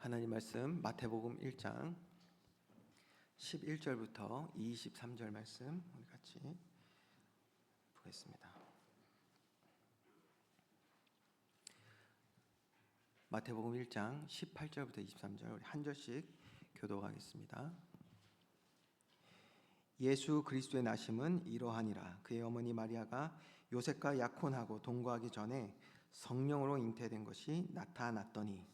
하나님 말씀 마태복음 1장 11절부터 23절 말씀 우리 같이 보겠습니다. 마태복음 1장 18절부터 23절 우리 한 절씩 교독하겠습니다. 예수 그리스도의 나심은 이러하니라. 그의 어머니 마리아가 요셉과 약혼하고 동거하기 전에 성령으로 잉태된 것이 나타났더니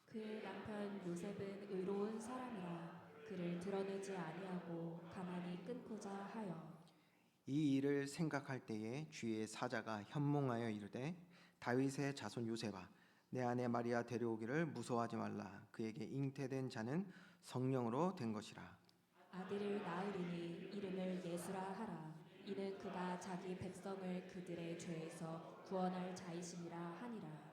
그의 남편 요셉은 의로운 사람이라 그를 드러내지 아니하고 가만히 끊고자 하여 이 일을 생각할 때에 주의 사자가 현몽하여 이르되 다윗의 자손 요셉아 내 아내 마리아 데려오기를 무서워하지 말라. 그에게 잉태된 자는 성령으로 된 것이라. 아들을 낳으리니 이름을 예수라 하라. 이는 그가 자기 백성을 그들의 죄에서 구원할 자이시니라 하니라.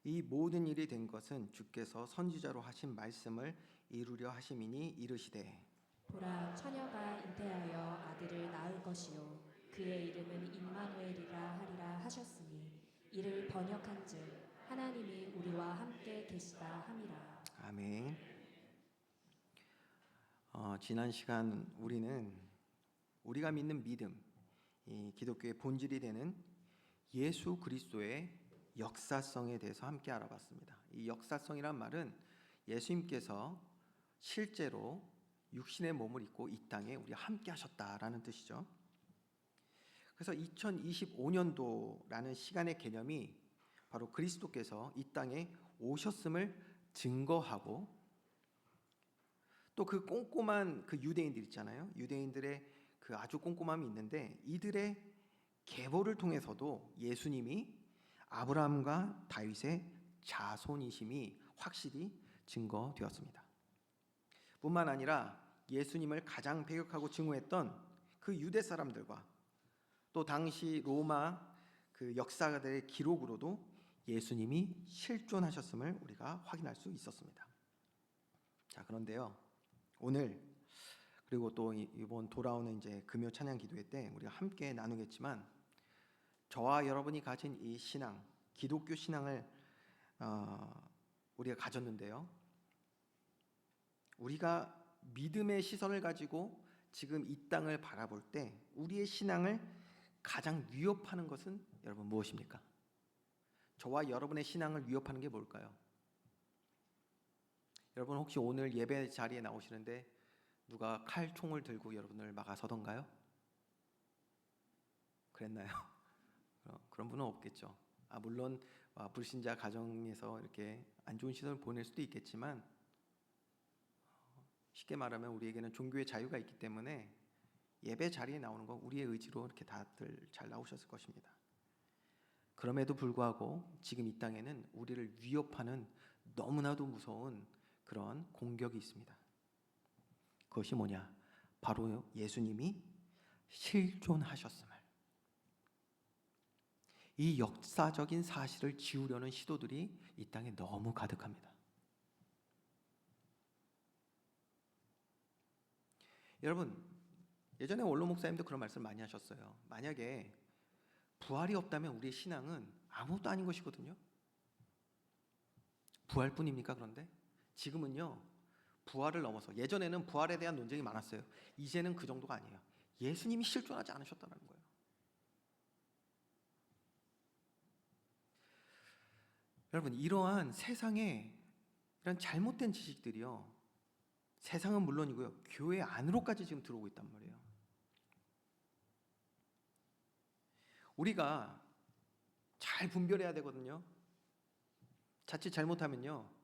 이 모든 일이 된 것은 주께서 선지자로 하신 말씀을 이루려 하심이니 이르시되 보라, 처녀가 잉태하여 아들을 낳을 것이요 그의 이름은 임마누엘이라 하리라 하셨으니 이를 번역한즉 하나님이 우리와 함께 계시다 함이라. 아멘. 지난 시간 우리가 믿는 믿음, 이 기독교의 본질이 되는 예수 그리스도의 역사성에 대해서 함께 알아봤습니다. 이 역사성이란 말은 예수님께서 실제로 육신의 몸을 입고 이 땅에 우리와 함께 하셨다라는 뜻이죠. 그래서 2025년도라는 시간의 개념이 바로 그리스도께서 이 땅에 오셨음을 증거하고 또 그 꼼꼼한 그 유대인들 있잖아요. 유대인들의 그 아주 꼼꼼함이 있는데 이들의 계보를 통해서도 예수님이 아브라함과 다윗의 자손이심이 확실히 증거되었습니다. 뿐만 아니라 예수님을 가장 배격하고 증오했던 그 유대 사람들과 또 당시 로마 그 역사가들의 기록으로도 예수님이 실존하셨음을 우리가 확인할 수 있었습니다. 자, 그런데요. 오늘 그리고 또 이번 돌아오는 이제 금요 찬양 기도회 때 우리가 함께 나누겠지만 저와 여러분이 가진 이 신앙, 기독교 신앙을 우리가 가졌는데요. 우리가 믿음의 시선을 가지고 지금 이 땅을 바라볼 때 우리의 신앙을 가장 위협하는 것은 여러분 무엇입니까? 저와 여러분의 신앙을 위협하는 게 뭘까요? 여러분 혹시 오늘 예배 자리에 나오시는데 누가 칼, 총을 들고 여러분을 막아서던가요? 그랬나요? 그런 분은 없겠죠. 물론 불신자 가정에서 이렇게 안 좋은 시선을 보낼 수도 있겠지만 쉽게 말하면 우리에게는 종교의 자유가 있기 때문에 예배 자리에 나오는 건 우리의 의지로 이렇게 다들 잘 나오셨을 것입니다. 그럼에도 불구하고 지금 이 땅에는 우리를 위협하는 너무나도 무서운 그런 공격이 있습니다. 그것이 뭐냐? 바로 예수님이 실존하셨음을, 이 역사적인 사실을 지우려는 시도들이 이 땅에 너무 가득합니다. 여러분, 예전에 원로 목사님도 그런 말씀 많이 하셨어요. 만약에 부활이 없다면 우리의 신앙은 아무것도 아닌 것이거든요. 부활뿐입니까? 그런데 지금은요, 부활을 넘어서 예전에는 부활에 대한 논쟁이 많았어요. 이제는 그 정도가 아니에요. 예수님이 실존하지 않으셨다는 거예요. 여러분, 이러한 세상에 이런 잘못된 지식들이요, 세상은 물론이고요, 교회 안으로까지 지금 들어오고 있단 말이에요. 우리가 잘 분별해야 되거든요. 자칫 잘못하면요,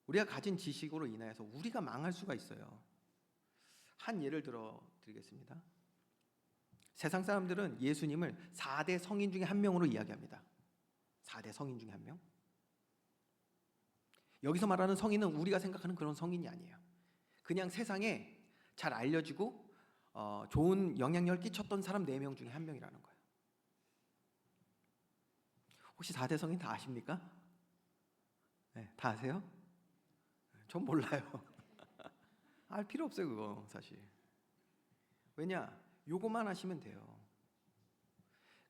우리가 가진 지식으로 인하여서 우리가 망할 수가 있어요. 한 예를 들어 드리겠습니다. 세상 사람들은 예수님을 4대 성인 중에 한 명으로 이야기합니다. 4대 성인 중에 한 명. 여기서 말하는 성인은 우리가 생각하는 그런 성인이 아니에요. 그냥 세상에 잘 알려지고 좋은 영향력을 끼쳤던 사람 4명 중에 한 명이라는 거예요. 혹시 4대 성인 다 아십니까? 네, 다 아세요? 전 몰라요. 알 필요 없어요, 그거 사실. 왜냐? 요거만 하시면 돼요.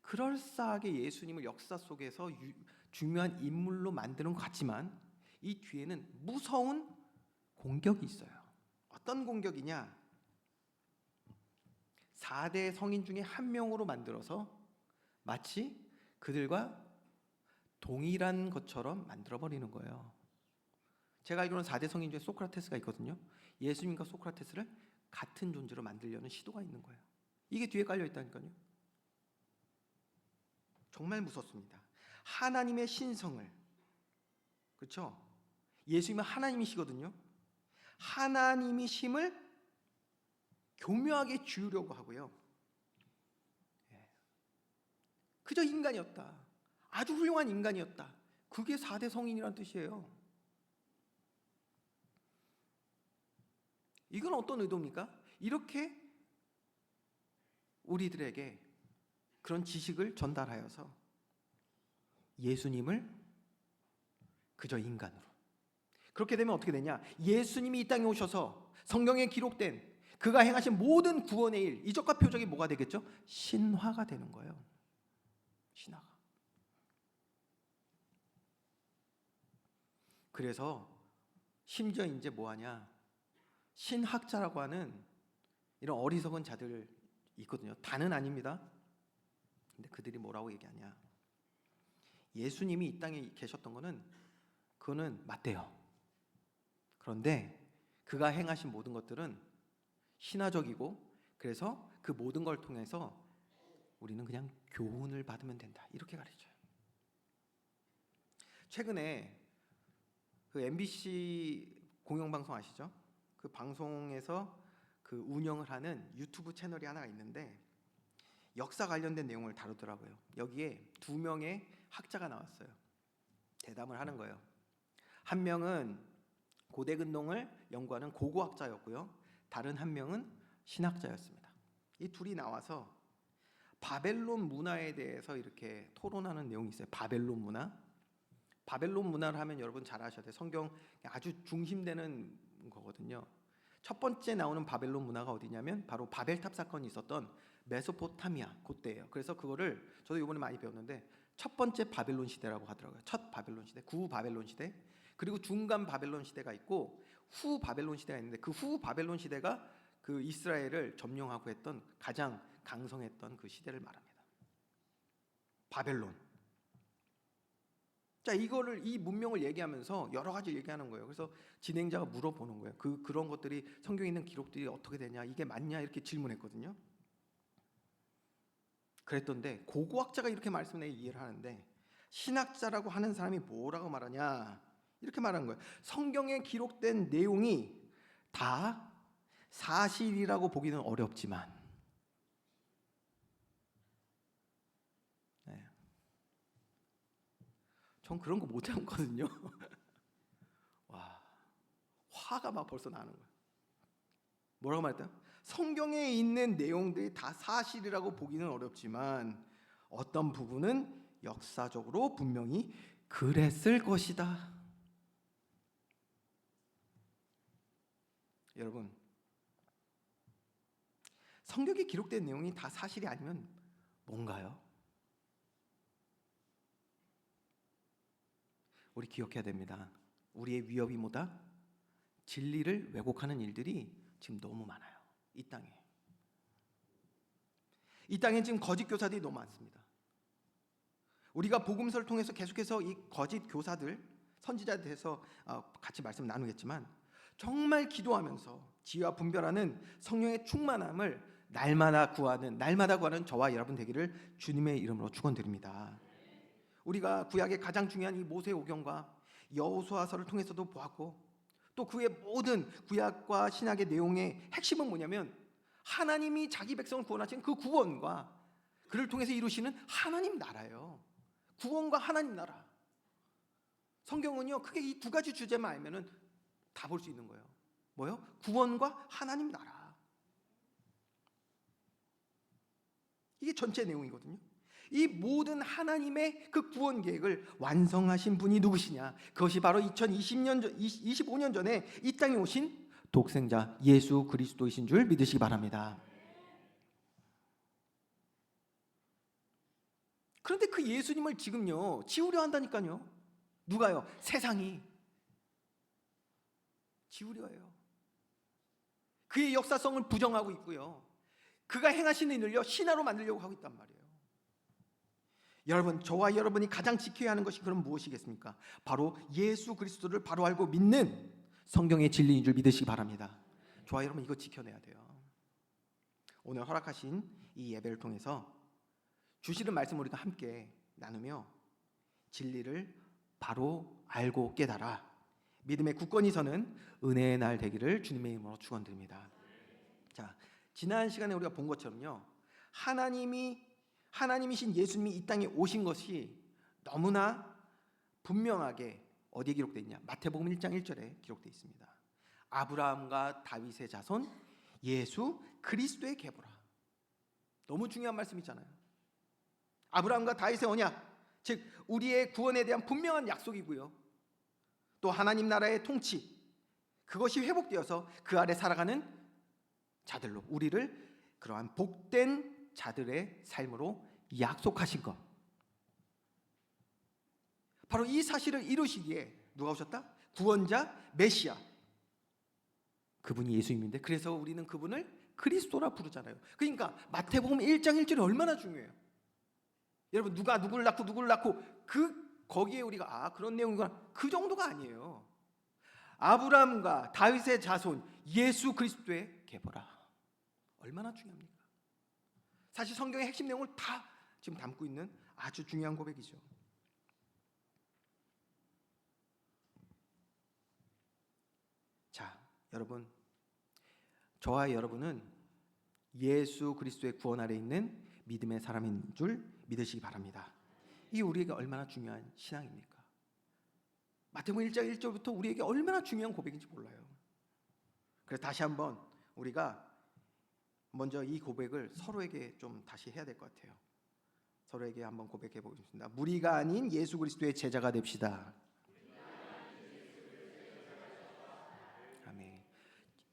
그럴싸하게 예수님을 역사 속에서 중요한 인물로 만드는 것 같지만 이 뒤에는 무서운 공격이 있어요. 어떤 공격이냐? 4대 성인 중에 한 명으로 만들어서 마치 그들과 동일한 것처럼 만들어버리는 거예요. 제가 알기로는 4대 성인 중에 소크라테스가 있거든요. 예수님과 소크라테스를 같은 존재로 만들려는 시도가 있는 거예요. 이게 뒤에 깔려 있다니까요. 정말 무섭습니다. 하나님의 신성을, 그렇죠? 예수님은 하나님이시거든요. 하나님이심을 교묘하게 지우려고 하고요. 그저 인간이었다. 아주 훌륭한 인간이었다. 그게 4대 성인이란 뜻이에요. 이건 어떤 의도입니까? 이렇게 우리들에게 그런 지식을 전달하여서 예수님을 그저 인간으로, 그렇게 되면 어떻게 되냐? 예수님이 이 땅에 오셔서 성경에 기록된 그가 행하신 모든 구원의 일, 이적과 표적이 뭐가 되겠죠? 신화가 되는 거예요. 신화가. 그래서 심지어 이제 뭐하냐? 신학자라고 하는 이런 어리석은 자들 있거든요. 다는 아닙니다. 근데 그들이 뭐라고 얘기하냐? 예수님이 이 땅에 계셨던 거는 그거는 맞대요. 그런데 그가 행하신 모든 것들은 신화적이고, 그래서 그 모든 걸 통해서 우리는 그냥 교훈을 받으면 된다, 이렇게 가르쳐요. 최근에 그 MBC 공영방송 아시죠? 그 방송에서 그 운영을 하는 유튜브 채널이 하나 있는데 역사 관련된 내용을 다루더라고요. 여기에 2명의 학자가 나왔어요. 대담을 하는 거예요. 한 명은 고대근동을 연구하는 고고학자였고요. 다른 한 명은 신학자였습니다. 이 둘이 나와서 바벨론 문화에 대해서 이렇게 토론하는 내용이 있어요. 바벨론 문화. 바벨론 문화를 하면 여러분 잘 아셔야 돼요. 성경 아주 중심되는 거거든요. 첫 번째 나오는 바벨론 문화가 어디냐면 바로 바벨탑 사건이 있었던 메소포타미아 그때예요. 그래서 그거를 저도 이번에 많이 배웠는데 첫 번째 바벨론 시대라고 하더라고요. 첫 바벨론 시대, 구 바벨론 시대, 그리고 중간 바벨론 시대가 있고 후 바벨론 시대가 있는데 그 후 바벨론 시대가 그 이스라엘을 점령하고 했던 가장 강성했던 그 시대를 말합니다. 바벨론. 자, 이거를, 이 문명을 얘기하면서 여러 가지 얘기하는 거예요. 그래서 진행자가 물어보는 거예요. 그런 것들이 성경에 있는 기록들이 어떻게 되냐, 이게 맞냐, 이렇게 질문했거든요. 그랬던데 고고학자가 이렇게 말씀을 이해를 하는데 신학자라고 하는 사람이 뭐라고 말하냐, 이렇게 말하는 거예요. 성경에 기록된 내용이 다 사실이라고 보기는 어렵지만, 네, 전 그런 거 못 참거든요. 와, 화가 막 벌써 나는 거예요. 뭐라고 말했대요? 성경에 있는 내용들이 다 사실이라고 보기는 어렵지만 어떤 부분은 역사적으로 분명히 그랬을 것이다. 여러분, 성경에 기록된 내용이 다 사실이 아니면 뭔가요? 우리 기억해야 됩니다. 우리의 위협이 뭐다? 진리를 왜곡하는 일들이 지금 너무 많아요. 이 땅에. 이 땅에 지금 거짓 교사들이 너무 많습니다. 우리가 복음서를 통해서 계속해서 이 거짓 교사들, 선지자에 대해서 같이 말씀 나누겠지만 정말 기도하면서 지혜와 분별하는 성령의 충만함을 날마다 구하는 저와 여러분 되기를 주님의 이름으로 축원드립니다. 우리가 구약의 가장 중요한 이 모세오경과 여호수아서를 통해서도 보았고, 또 그의 모든 구약과 신약의 내용의 핵심은 뭐냐면 하나님이 자기 백성을 구원하신 그 구원과 그를 통해서 이루시는 하나님 나라예요. 구원과 하나님 나라. 성경은요, 크게 이 두 가지 주제만 알면은 다 볼 수 있는 거예요. 뭐요? 구원과 하나님 나라. 이게 전체 내용이거든요. 이 모든 하나님의 그 구원 계획을 완성하신 분이 누구시냐? 그것이 바로 25년 전에 이 땅에 오신 독생자 예수 그리스도이신 줄 믿으시기 바랍니다. 그런데 그 예수님을 지금요 지우려 한다니까요. 누가요? 세상이. 지우려 해요. 그의 역사성을 부정하고 있고요. 그가 행하시는 일을요 신화로 만들려고 하고 있단 말이에요. 여러분, 저와 여러분이 가장 지켜야 하는 것이 그럼 무엇이겠습니까? 바로 예수 그리스도를 바로 알고 믿는 성경의 진리인 줄 믿으시기 바랍니다. 저와 여러분 이거 지켜내야 돼요. 오늘 허락하신 이 예배를 통해서 주시는 말씀 우리가 함께 나누며 진리를 바로 알고 깨달아 믿음의 굳건히 서는 은혜의 날 되기를 주님의 이름으로 축원드립니다. 자, 지난 시간에 우리가 본 것처럼요, 하나님이신 예수님이 이 땅에 오신 것이 너무나 분명하게 어디에 기록되어 있냐? 마태복음 1장 1절에 기록되어 있습니다. 아브라함과 다윗의 자손 예수 그리스도의 계보라. 너무 중요한 말씀이잖아요. 아브라함과 다윗의 언약, 즉 우리의 구원에 대한 분명한 약속이고요, 또 하나님 나라의 통치, 그것이 회복되어서 그 아래 살아가는 자들로 우리를 그러한 복된 자들의 삶으로 약속하신 것, 바로 이 사실을 이루시기에 누가 오셨다? 구원자 메시아, 그분이 예수님인데 그래서 우리는 그분을 그리스도라 부르잖아요. 그러니까 마태복음 1장 1절이 얼마나 중요해요. 여러분, 누가 누구를 낳고 거기에 우리가 그런 내용이구나, 그 정도가 아니에요. 아브라함과 다윗의 자손 예수 그리스도의 계보라. 얼마나 중요합니까? 사실 성경의 핵심 내용을 다 지금 담고 있는 아주 중요한 고백이죠. 자, 여러분, 저와 여러분은 예수 그리스도의 구원 아래 있는 믿음의 사람인 줄 믿으시기 바랍니다. 이게 우리에게 얼마나 중요한 신앙입니까? 마태복음 1장 1절부터 우리에게 얼마나 중요한 고백인지 몰라요. 그래서 다시 한번 우리가 먼저 이 고백을 서로에게 좀 다시 해야 될 것 같아요. 서로에게 한번 고백해 보겠습니다. 무리가 아닌 예수 그리스도의 제자가 됩시다. 아멘.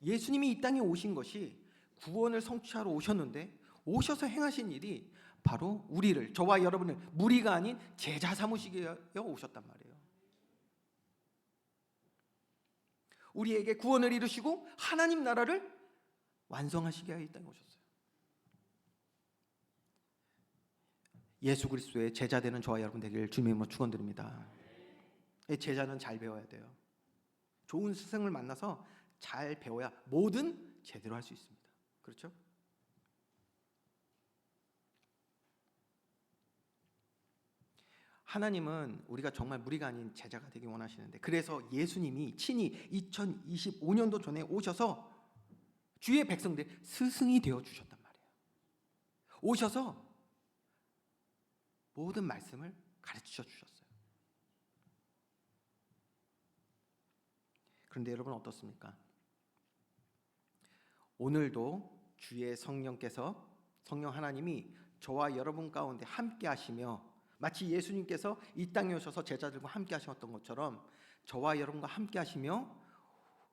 예수님이 이 땅에 오신 것이 구원을 성취하러 오셨는데, 오셔서 행하신 일이 바로 우리를, 저와 여러분을 무리가 아닌 제자 삼으시기 위해 오셨단 말이에요. 우리에게 구원을 이루시고 하나님 나라를 완성하시기 위해 이 땅에 오셨어요. 예수 그리스도의 제자 되는 저와 여러분 되기를 주님의 이름으로 축원드립니다. 제자는 잘 배워야 돼요. 좋은 스승을 만나서 잘 배워야 뭐든 제대로 할 수 있습니다. 그렇죠? 하나님은 우리가 정말 무리가 아닌 제자가 되기 원하시는데, 그래서 예수님이 친히 2025년도 전에 오셔서 주의 백성들 스승이 되어 주셨단 말이에요. 오셔서 모든 말씀을 가르쳐 주셨어요. 그런데 여러분 어떻습니까? 오늘도 주의 성령께서, 성령 하나님이 저와 여러분 가운데 함께 하시며, 마치 예수님께서 이 땅에 오셔서 제자들과 함께 하셨던 것처럼 저와 여러분과 함께 하시며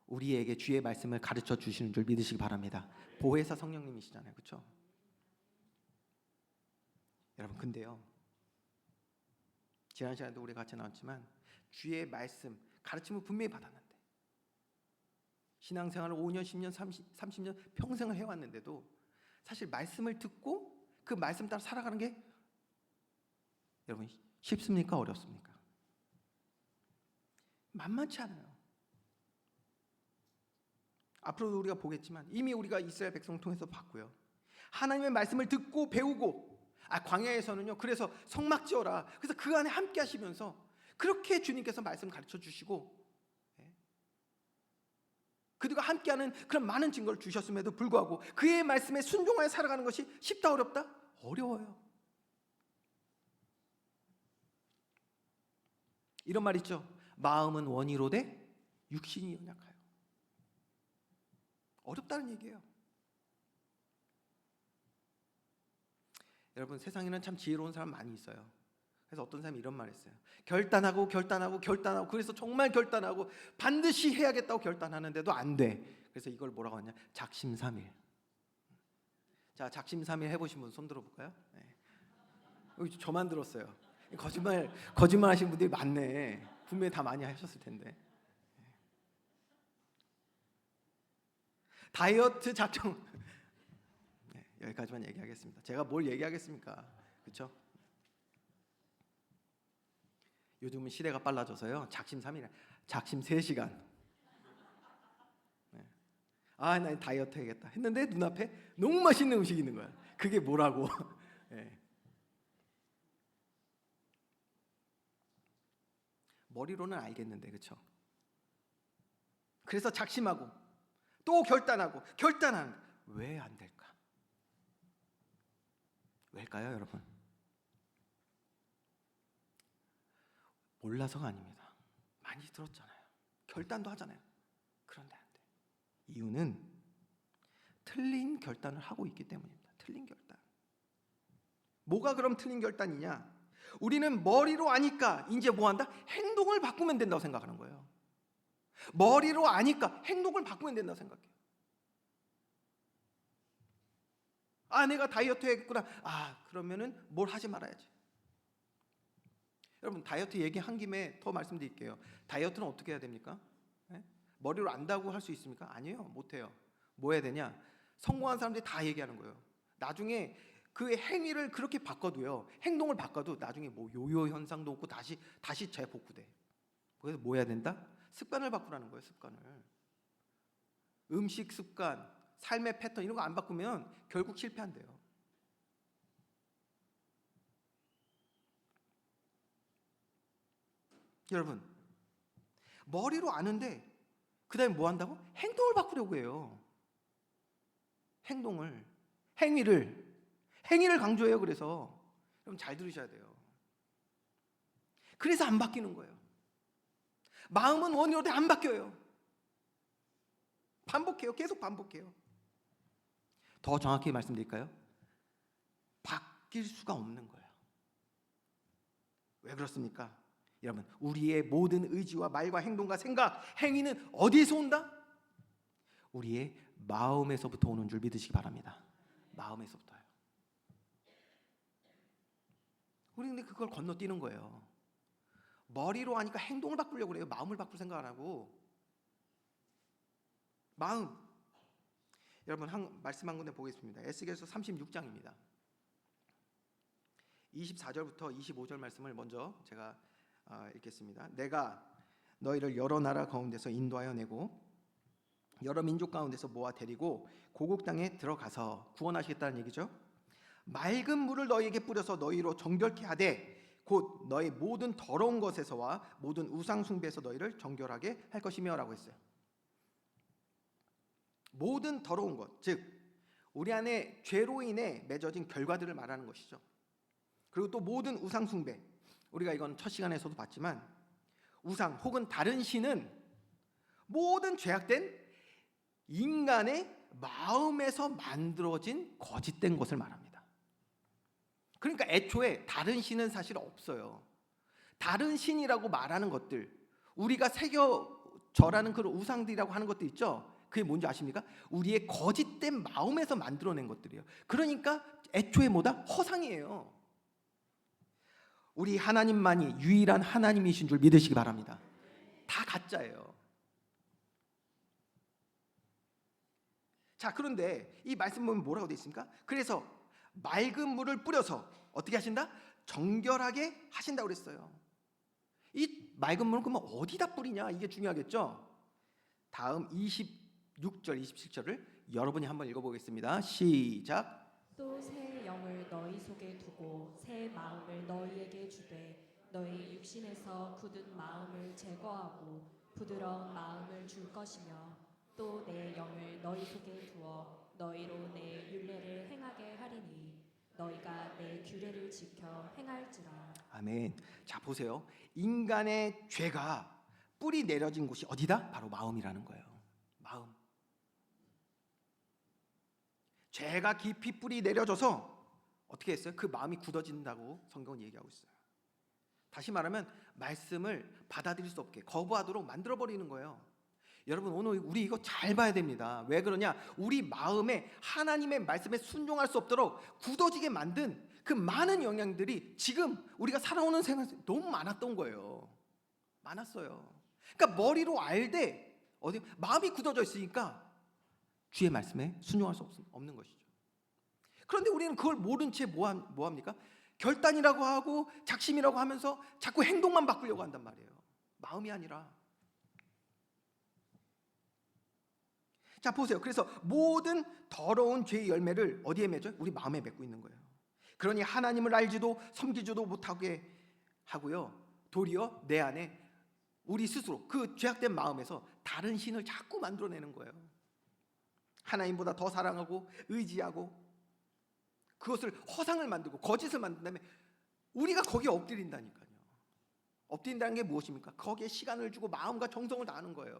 우리에게 주의 말씀을 가르쳐 주시는 줄 믿으시기 바랍니다. 보혜사 성령님이시잖아요. 그렇죠? 여러분, 근데요, 지난 시간에도 우리 같이 나왔지만 주의 말씀 가르침을 분명히 받았는데, 신앙생활을 5년, 10년, 30년 평생을 해왔는데도 사실 말씀을 듣고 그 말씀 따라 살아가는 게 여러분 쉽습니까? 어렵습니까? 만만치 않아요. 앞으로도 우리가 보겠지만 이미 우리가 이스라엘 백성을 통해서 봤고요. 하나님의 말씀을 듣고 배우고, 광야에서는요, 그래서 성막 지어라, 그래서 그 안에 함께 하시면서 그렇게 주님께서 말씀 가르쳐 주시고, 그들과 함께하는 그런 많은 증거를 주셨음에도 불구하고 그의 말씀에 순종하여 살아가는 것이 쉽다 어렵다? 어려워요. 이런 말 있죠. 마음은 원이로되 육신이 연약하여. 어렵다는 얘기예요. 여러분, 세상에는 참 지혜로운 사람 많이 있어요. 그래서 어떤 사람이 이런 말 했어요. 결단하고 그래서 정말 결단하고 반드시 해야겠다고 결단하는데도 안 돼. 그래서 이걸 뭐라고 하냐? 작심삼일. 자, 작심삼일 해보신 분 손 들어볼까요? 네. 저만 들었어요. 거짓말 하신 분들이 많네. 분명히 다 많이 하셨을 텐데. 다이어트 작정. 네, 여기까지만 얘기하겠습니다. 제가 뭘 얘기하겠습니까? 그렇죠? 요즘은 시대가 빨라져서요. 작심 3일, 작심 3시간. 네. 아, 나 다이어트 해야겠다 했는데 눈앞에 너무 맛있는 음식이 있는 거야. 그게 뭐라고? 네. 머리로는 알겠는데, 그렇죠? 그래서 작심하고 또 결단하는 왜 안 될까? 왜일까요, 여러분? 몰라서가 아닙니다. 많이 들었잖아요. 결단도 하잖아요. 그런데 안 돼. 이유는 틀린 결단을 하고 있기 때문입니다. 틀린 결단. 뭐가 그럼 틀린 결단이냐? 우리는 머리로 아니까 이제 뭐 한다? 행동을 바꾸면 된다고 생각하는 거예요. 머리로 아니까 행동을 바꾸면 된다고 생각해요. 아, 내가 다이어트 했구나. 아, 그러면은 뭘 하지 말아야지. 여러분, 다이어트 얘기한 김에 더 말씀드릴게요. 다이어트는 어떻게 해야 됩니까? 네? 머리로 안다고 할 수 있습니까? 아니에요. 못해요. 뭐 해야 되냐? 성공한 사람들이 다 얘기하는 거예요. 나중에 그 행위를 그렇게 바꿔도요, 행동을 바꿔도 나중에 뭐 요요 현상도 없고 다시 재복구돼. 그래서 뭐 해야 된다? 습관을 바꾸라는 거예요. 습관을. 음식 습관, 삶의 패턴 이런 거 안 바꾸면 결국 실패한대요. 여러분, 머리로 아는데 그 다음에 뭐 한다고? 행동을 바꾸려고 해요. 행위를 강조해요. 그래서 여러분 잘 들으셔야 돼요. 그래서 안 바뀌는 거예요. 마음은 원이로도 안 바뀌어요. 반복해요. 계속 반복해요. 더 정확히 말씀드릴까요? 바뀔 수가 없는 거예요. 왜 그렇습니까? 여러분, 우리의 모든 의지와 말과 행동과 생각, 행위는 어디에서 온다? 우리의 마음에서부터 오는 줄 믿으시기 바랍니다. 마음에서부터요. 우리 근데 그걸 건너뛰는 거예요. 머리로 하니까 행동을 바꾸려고 그래요. 마음을 바꿀 생각 안 하고. 마음. 여러분, 말씀 한 군데 보겠습니다. 에스겔서 36장입니다. 24절부터 25절 말씀을 먼저 제가 읽겠습니다. 내가 너희를 여러 나라 가운데서 인도하여 내고 여러 민족 가운데서 모아 데리고 고국 땅에 들어가서 구원하시겠다는 얘기죠. 맑은 물을 너희에게 뿌려서 너희로 정결케 하되 곧 너희 모든 더러운 것에서와 모든 우상 숭배에서 너희를 정결하게 할 것이며라고 했어요. 모든 더러운 것, 즉 우리 안에 죄로 인해 맺어진 결과들을 말하는 것이죠. 그리고 또 모든 우상 숭배, 우리가 이건 첫 시간에서도 봤지만 우상 혹은 다른 신은 모든 죄악된 인간의 마음에서 만들어진 거짓된 것을 말합니다. 그러니까 애초에 다른 신은 사실 없어요. 다른 신이라고 말하는 것들, 우리가 새겨 절하는 그런 우상들이라고 하는 것도 있죠. 그게 뭔지 아십니까? 우리의 거짓된 마음에서 만들어낸 것들이에요. 그러니까 애초에 뭐다? 허상이에요. 우리 하나님만이 유일한 하나님이신 줄 믿으시기 바랍니다. 다 가짜예요. 자, 그런데 이 말씀 보면 뭐라고 되어 있습니까? 그래서 맑은 물을 뿌려서 어떻게 하신다? 정결하게 하신다고 그랬어요. 이 맑은 물은 그러면 어디다 뿌리냐? 이게 중요하겠죠? 다음 26절, 27절을 여러분이 한번 읽어보겠습니다. 시작. 또 새 영을 너희 속에 두고 새 마음을 너희에게 주되 너희 육신에서 굳은 마음을 제거하고 부드러운 마음을 줄 것이며 또 내 영을 너희 속에 두어 너희로 내 율례를 행하게 하리니 너희가 내 규례를 지켜 행할지라. 아멘. 자, 보세요. 인간의 죄가 뿌리 내려진 곳이 어디다? 바로 마음이라는 거예요. 마음. 죄가 깊이 뿌리 내려져서 어떻게 했어요? 그 마음이 굳어진다고 성경은 얘기하고 있어요. 다시 말하면 말씀을 받아들일 수 없게 거부하도록 만들어버리는 거예요. 여러분, 오늘 우리 이거 잘 봐야 됩니다. 왜 그러냐? 우리 마음에 하나님의 말씀에 순종할 수 없도록 굳어지게 만든 그 많은 영향들이 지금 우리가 살아오는 생활에 너무 많았던 거예요. 많았어요. 그러니까 머리로 알되 어디 마음이 굳어져 있으니까 주의 말씀에 순종할 수 없는 것이죠. 그런데 우리는 그걸 모른 채 뭐 합니까? 결단이라고 하고 작심이라고 하면서 자꾸 행동만 바꾸려고 한단 말이에요. 마음이 아니라. 자, 보세요. 그래서 모든 더러운 죄의 열매를 어디에 맺어요? 우리 마음에 맺고 있는 거예요. 그러니 하나님을 알지도 섬기지도 못하게 하고요, 도리어 내 안에 우리 스스로 그 죄악된 마음에서 다른 신을 자꾸 만들어내는 거예요. 하나님보다 더 사랑하고 의지하고 그것을 허상을 만들고 거짓을 만든 다음에 우리가 거기에 엎드린다니까요. 엎드린다는 게 무엇입니까? 거기에 시간을 주고 마음과 정성을 다하는 거예요.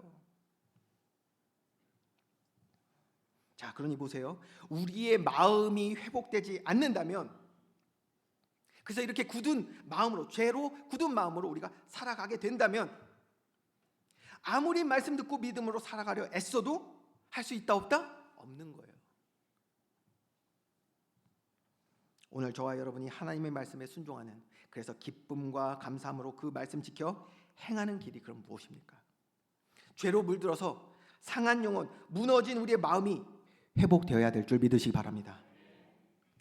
자, 그러니 보세요. 우리의 마음이 회복되지 않는다면, 그래서 이렇게 굳은 마음으로, 죄로 굳은 마음으로 우리가 살아가게 된다면, 아무리 말씀 듣고 믿음으로 살아가려 애써도 할 수 있다 없다? 없는 거예요. 오늘 저와 여러분이 하나님의 말씀에 순종하는, 그래서 기쁨과 감사함으로 그 말씀 지켜 행하는 길이 그럼 무엇입니까? 죄로 물들어서 상한 영혼, 무너진 우리의 마음이 회복되어야 될 줄 믿으시기 바랍니다.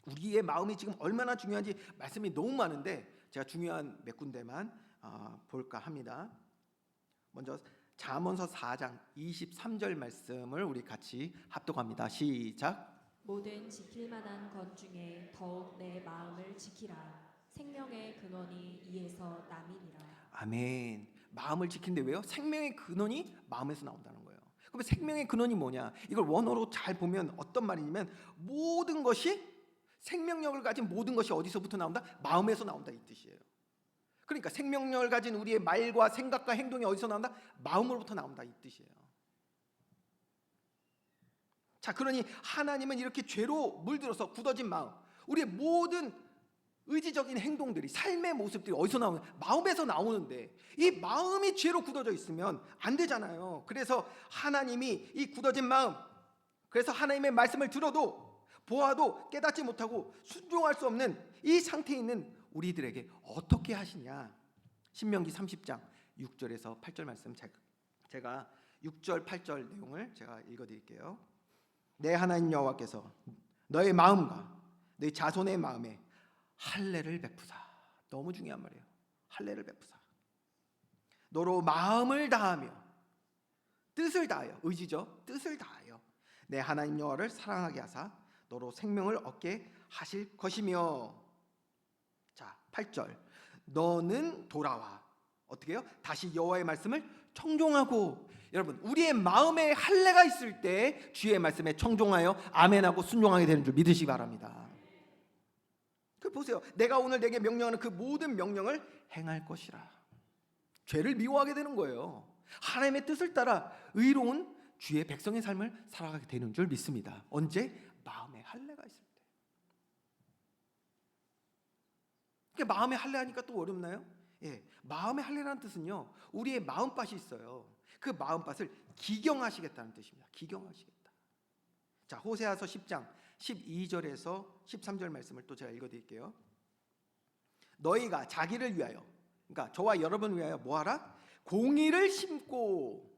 우리의 마음이 지금 얼마나 중요한지 말씀이 너무 많은데 제가 중요한 몇 군데만 볼까 합니다. 먼저 잠언서 4장 23절 말씀을 우리 같이 합독합니다. 시작. 모든 지킬 만한 것 중에 더욱 내 마음을 지키라. 생명의 근원이 이에서 남이니라. 아멘. 마음을 지킨데 왜요? 생명의 근원이 마음에서 나온다는 거예요. 그럼 생명의 근원이 뭐냐? 이걸 원어로 잘 보면 어떤 말이냐면 모든 것이, 생명력을 가진 모든 것이 어디서부터 나온다? 마음에서 나온다, 이 뜻이에요. 그러니까 생명력을 가진 우리의 말과 생각과 행동이 어디서 나온다? 마음으로부터 나온다, 이 뜻이에요. 자, 그러니 하나님은 이렇게 죄로 물들어서 굳어진 마음, 우리의 모든 의지적인 행동들이, 삶의 모습들이 어디서 나오는? 마음에서 나오는데 이 마음이 죄로 굳어져 있으면 안 되잖아요. 그래서 하나님이 이 굳어진 마음, 그래서 하나님의 말씀을 들어도 보아도 깨닫지 못하고 순종할 수 없는 이 상태에 있는 우리들에게 어떻게 하시냐? 신명기 30장 6절에서 8절 말씀, 제가 6절 8절 내용을 제가 읽어드릴게요. 내 하나님 여호와께서 너의 마음과 너의 자손의 마음에 할례를 베푸사. 너무 중요한 말이에요. 할례를 베푸사. 너로 마음을 다하며 뜻을 다하여, 의지죠, 뜻을 다하여 내 하나님 여호와를 사랑하게 하사 너로 생명을 얻게 하실 것이며. 자, 8절. 너는 돌아와. 어떻게 해요? 다시 여호와의 말씀을 청종하고. 여러분, 우리의 마음에 할례가 있을 때 주의 말씀에 청종하여 아멘하고 순종하게 되는 줄 믿으시기 바랍니다. 그 보세요. 내가 오늘 내게 명령하는 그 모든 명령을 행할 것이라. 죄를 미워하게 되는 거예요. 하나님의 뜻을 따라 의로운 주의 백성의 삶을 살아가게 되는 줄 믿습니다. 언제? 마음에 할례가 있을 때. 그러니까 마음에 할례하니까 또 어렵나요? 예, 마음의 할례라는 뜻은요, 우리의 마음밭이 있어요. 그 마음밭을 기경하시겠다는 뜻입니다. 기경하시겠다. 자, 호세아서 10장 12절에서 13절 말씀을 또 제가 읽어드릴게요. 너희가 자기를 위하여, 그러니까 저와 여러분을 위하여 뭐하라? 공의를 심고,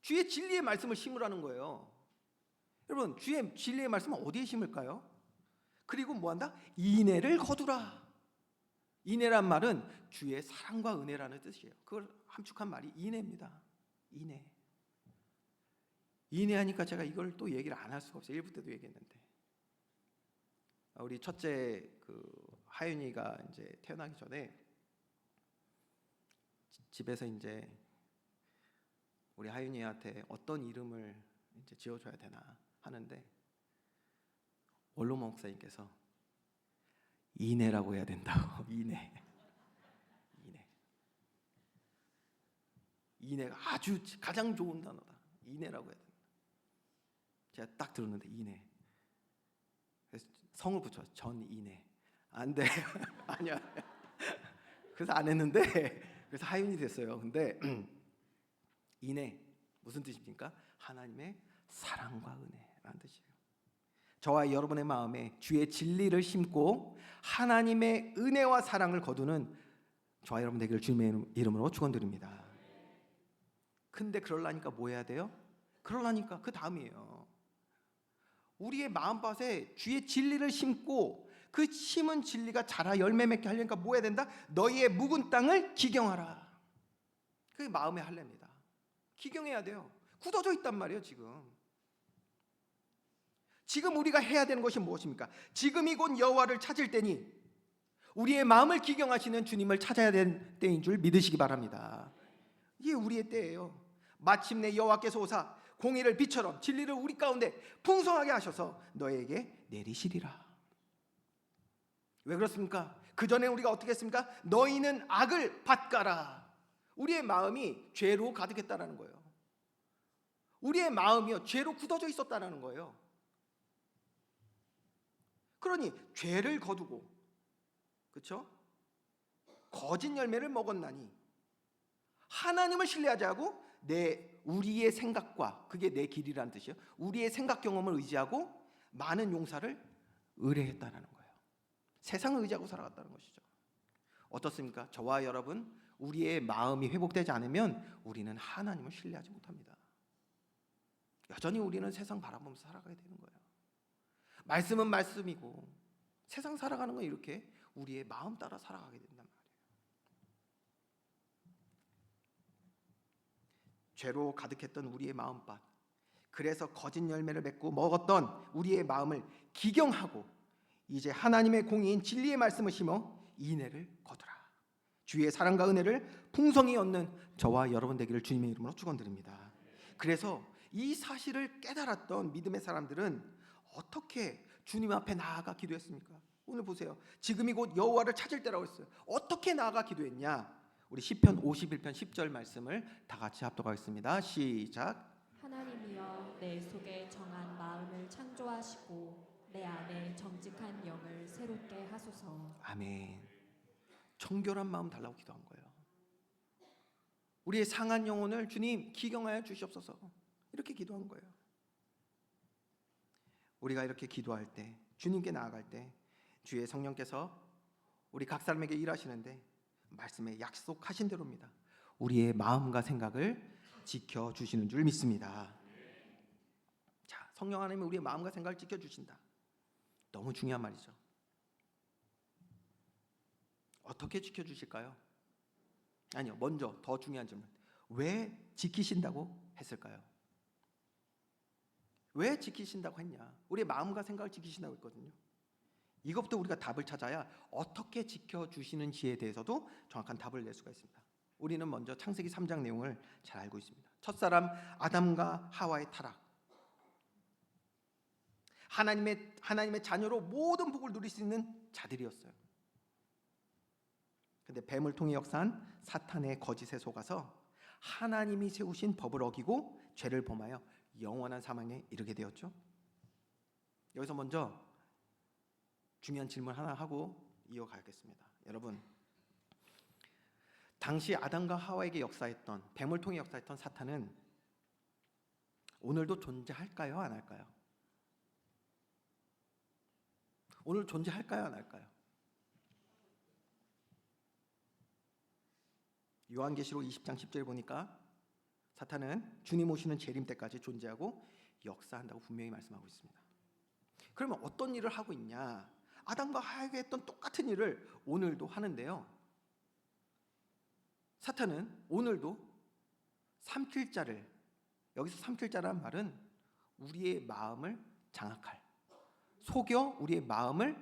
주의 진리의 말씀을 심으라는 거예요. 여러분, 주의 진리의 말씀은 어디에 심을까요? 그리고 뭐한다? 인애를 거두라. 인애란 말은 주의 사랑과 은혜라는 뜻이에요. 그걸 함축한 말이 인애입니다. 인애. 인애하니까 제가 이걸 또 얘기를 안 할 수가 없어요. 1부 때도 얘기했는데, 우리 첫째 하윤이가 이제 태어나기 전에 집에서 이제 우리 하윤이한테 어떤 이름을 이제 지어줘야 되나 하는데 원로 목사님께서 인애라고 해야 된다고. 인애가 아주 가장 좋은 단어다. 인애라고 해야 된다. 제가 딱 들었는데 인애. 그래서 성을 붙여 전인애. 안 돼. 아니야. 그래서 안 했는데 그래서 하윤이 됐어요. 근데 인애 무슨 뜻입니까? 하나님의 사랑과 은혜라는 뜻이에요. 저와 여러분의 마음에 주의 진리를 심고 하나님의 은혜와 사랑을 거두는 저와 여러분 되기를 주님의 이름으로 축원드립니다. 근데 그러려니까 뭐 해야 돼요? 그러려니까 그 다음이에요. 우리의 마음밭에 주의 진리를 심고 그 심은 진리가 자라 열매 맺게 하려니까 뭐 해야 된다? 너희의 묵은 땅을 기경하라. 그게 마음의 할례입니다. 기경해야 돼요. 굳어져 있단 말이에요. 지금 우리가 해야 되는 것이 무엇입니까? 지금이 곧 여호와를 찾을 때니 우리의 마음을 기경하시는 주님을 찾아야 되는 때인 줄 믿으시기 바랍니다. 이게 우리의 때예요. 마침내 여호와께서 오사 공의를 빛처럼 진리를 우리 가운데 풍성하게 하셔서 너에게 내리시리라. 왜 그렇습니까? 그 전에 우리가 어떻게 했습니까? 너희는 악을 밭가라. 우리의 마음이 죄로 가득했다라는 거예요. 우리의 마음이요 죄로 굳어져 있었다라는 거예요. 그러니 죄를 거두고, 그렇죠? 거짓 열매를 먹었나니 하나님을 신뢰하지 않고 우리의 생각과, 그게 내 길이라는 뜻이에요. 우리의 생각 경험을 의지하고 많은 용사를 의뢰했다라는 거예요. 세상을 의지하고 살아갔다는 것이죠. 어떻습니까? 저와 여러분, 우리의 마음이 회복되지 않으면 우리는 하나님을 신뢰하지 못합니다. 여전히 우리는 세상 바라보면서 살아가야 되는 거예요. 말씀은 말씀이고 세상 살아가는 건 이렇게 우리의 마음 따라 살아가게 된단 말이에요. 죄로 가득했던 우리의 마음밭, 그래서 거짓 열매를 맺고 먹었던 우리의 마음을 기경하고 이제 하나님의 공의인 진리의 말씀을 심어 인애를 거두라. 주의 사랑과 은혜를 풍성히 얻는 저와 여러분 되기를 주님의 이름으로 축원드립니다. 그래서 이 사실을 깨달았던 믿음의 사람들은 어떻게 주님 앞에 나아가 기도했습니까? 오늘 보세요. 지금이 곧 여호와를 찾을 때라고 했어요. 어떻게 나아가 기도했냐? 우리 시편 51편 10절 말씀을 다 같이 합독하겠습니다. 시작. 하나님이여 내 속에 정한 마음을 창조하시고 내 안에 정직한 영을 새롭게 하소서. 아멘. 정결한 마음 달라고 기도한 거예요. 우리의 상한 영혼을 주님 기경하여 주시옵소서, 이렇게 기도한 거예요. 우리가 이렇게 기도할 때, 주님께 나아갈 때 주의 성령께서 우리 각 사람에게 일하시는데 말씀에 약속하신 대로입니다. 우리의 마음과 생각을 지켜주시는 줄 믿습니다. 자, 성령 하나님이 우리의 마음과 생각을 지켜주신다. 너무 중요한 말이죠. 어떻게 지켜주실까요? 아니요, 먼저 더 중요한 질문. 왜 지키신다고 했을까요? 왜 지키신다고 했냐? 우리의 마음과 생각을 지키신다고 했거든요. 이것부터 우리가 답을 찾아야 어떻게 지켜주시는지에 대해서도 정확한 답을 낼 수가 있습니다. 우리는 먼저 창세기 3장 내용을 잘 알고 있습니다. 첫사람 아담과 하와의 타락, 하나님의 자녀로 모든 복을 누릴 수 있는 자들이었어요. 근데 뱀을 통해 역사한 사탄의 거짓에 속아서 하나님이 세우신 법을 어기고 죄를 범하여 영원한 사망에 이르게 되었죠. 여기서 먼저 중요한 질문 하나 하고 이어가겠습니다. 여러분, 당시 아담과 하와에게 역사했던, 뱀을 통해 역사했던 사탄은 오늘도 존재할까요? 안 할까요? 오늘 존재할까요? 안 할까요? 요한계시록 20장 10절에 보니까 사탄은 주님 오시는 재림 때까지 존재하고 역사한다고 분명히 말씀하고 있습니다. 그러면 어떤 일을 하고 있냐? 아담과 하와에게 했던 똑같은 일을 오늘도 하는데요. 사탄은 오늘도 삼킬 자를, 여기서 삼킬 자라는 말은 우리의 마음을 장악할, 속여 우리의 마음을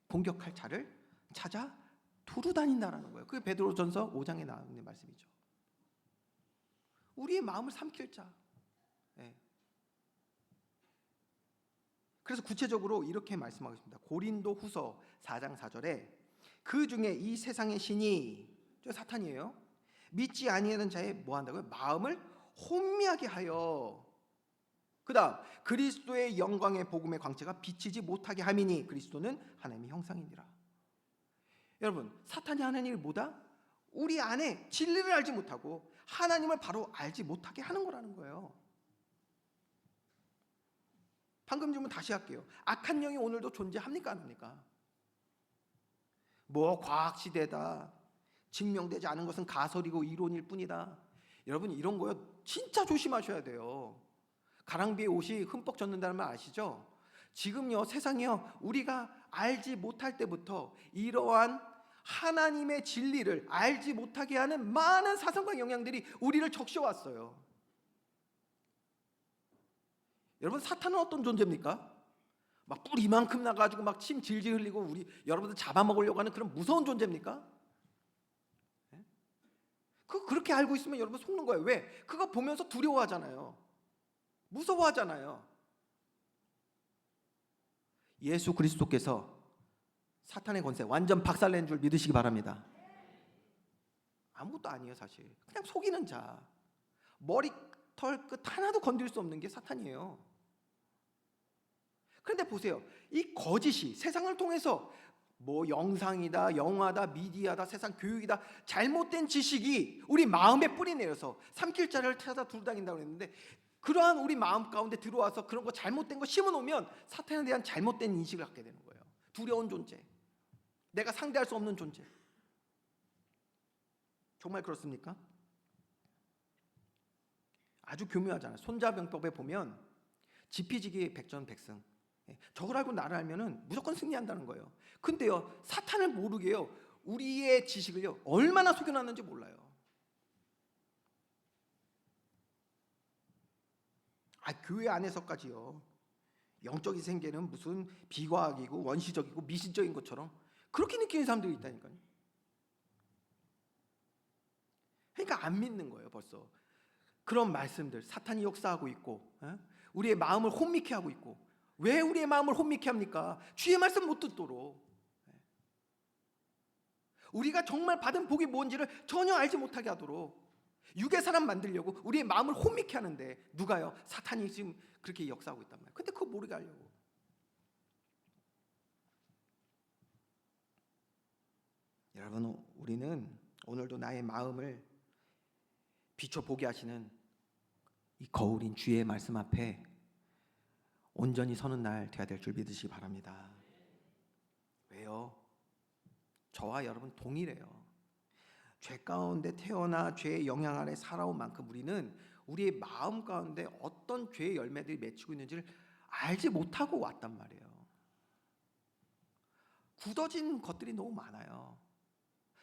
공격할 자를 찾아 두루 다닌다라는 거예요. 그게 베드로전서 5장에 나오는 말씀이죠. 우리의 마음을 삼킬 자. 그래서 구체적으로 이렇게 말씀하고 있습니다. 고린도 후서 4장 4절에 그 중에 이 세상의 신이, 저 사탄이에요, 믿지 아니하는 자의 뭐 한다고요? 마음을 혼미하게 하여, 그 다음 그리스도의 영광의 복음의 광채가 비치지 못하게 함이니 그리스도는 하나님의 형상이니라. 여러분, 사탄이 하는 일이 뭐다? 우리 안에 진리를 알지 못하고 하나님을 바로 알지 못하게 하는 거라는 거예요. 방금 질문 다시 할게요. 악한 영이 오늘도 존재합니까? 안 합니까? 뭐 과학시대다, 증명되지 않은 것은 가설이고 이론일 뿐이다, 여러분 이런 거요 진짜 조심하셔야 돼요. 가랑비에 옷이 흠뻑 젖는다는 말 아시죠? 지금요 세상이요 우리가 알지 못할 때부터 이러한 하나님의 진리를 알지 못하게 하는 많은 사상과 영향들이 우리를 적셔왔어요. 여러분 사탄은 어떤 존재입니까? 막 뿔 이만큼 나가지고 막 침 질질 흘리고 우리 여러분들 잡아먹으려고 하는 그런 무서운 존재입니까? 그렇게 알고 있으면 여러분 속는 거예요. 왜? 그거 보면서 두려워하잖아요. 무서워하잖아요. 예수 그리스도께서 사탄의 권세 완전 박살낸 줄 믿으시기 바랍니다. 아무것도 아니에요 사실. 그냥 속이는 자. 머리털 끝 하나도 건드릴 수 없는 게 사탄이에요. 그런데 보세요. 이 거짓이 세상을 통해서 뭐 영상이다, 영화다, 미디어다, 세상 교육이다, 잘못된 지식이 우리 마음에 뿌리 내려서 삼킬자를 찾아 두루다닌다고 했는데 그러한 우리 마음 가운데 들어와서 그런 거 잘못된 거 심어놓으면 사탄에 대한 잘못된 인식을 갖게 되는 거예요. 두려운 존재, 내가 상대할 수 없는 존재. 정말 그렇습니까? 아주 교묘하잖아요. 손자병법에 보면 지피지기 백전백승. 저걸 알고 나를 알면은 무조건 승리한다는 거예요. 근데요 사탄을 모르게요 우리의 지식을요 얼마나 속여놨는지 몰라요. 교회 안에서까지요 영적인 생계는 무슨 비과학이고 원시적이고 미신적인 것처럼 그렇게 느끼는 사람들이 있다니까요. 그러니까 안 믿는 거예요. 벌써 그런 말씀들 사탄이 역사하고 있고 우리의 마음을 혼미케 하고 있고. 왜 우리의 마음을 혼미케 합니까? 주의 말씀 못 듣도록. 우리가 정말 받은 복이 뭔지를 전혀 알지 못하게 하도록 육의 사람 만들려고 우리의 마음을 혼미케 하는데 누가요? 사탄이 지금 그렇게 역사하고 있단 말이에요. 근데 그거 모르게 하려고. 여러분 우리는 오늘도 나의 마음을 비춰보게 하시는 이 거울인 주의 말씀 앞에 온전히 서는 날 되어야 될 줄 믿으시기 바랍니다. 왜요? 저와 여러분 동일해요. 죄 가운데 태어나 죄의 영향 아래 살아온 만큼 우리는 우리의 마음 가운데 어떤 죄의 열매들이 맺히고 있는지를 알지 못하고 왔단 말이에요. 굳어진 것들이 너무 많아요.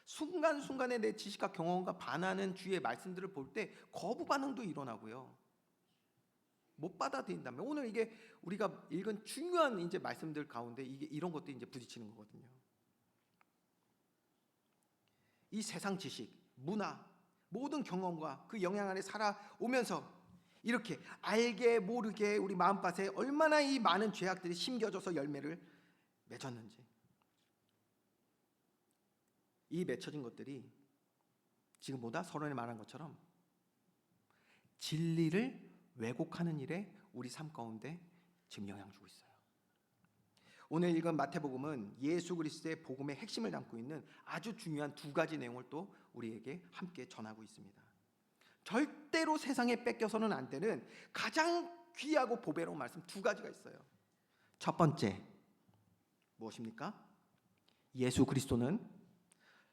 순간순간에 내 지식과 경험과 반하는 주의 말씀들을 볼 때 거부 반응도 일어나고요. 못 받아들인다면 오늘 이게 우리가 읽은 중요한 이제 말씀들 가운데 이게 이런 것들이 이제 부딪히는 거거든요. 이 세상 지식, 문화, 모든 경험과 그 영향 아래 살아오면서 이렇게 알게 모르게 우리 마음밭에 얼마나 이 많은 죄악들이 심겨져서 열매를 맺었는지. 이 맺혀진 것들이 지금보다 서론에 말한 것처럼 진리를 왜곡하는 일에 우리 삶 가운데 지금 영향 주고 있어요. 오늘 읽은 마태복음은 예수 그리스도의 복음의 핵심을 담고 있는 아주 중요한 두 가지 내용을 또 우리에게 함께 전하고 있습니다. 절대로 세상에 뺏겨서는 안 되는 가장 귀하고 보배로운 말씀 두 가지가 있어요. 첫 번째 무엇입니까? 예수 그리스도는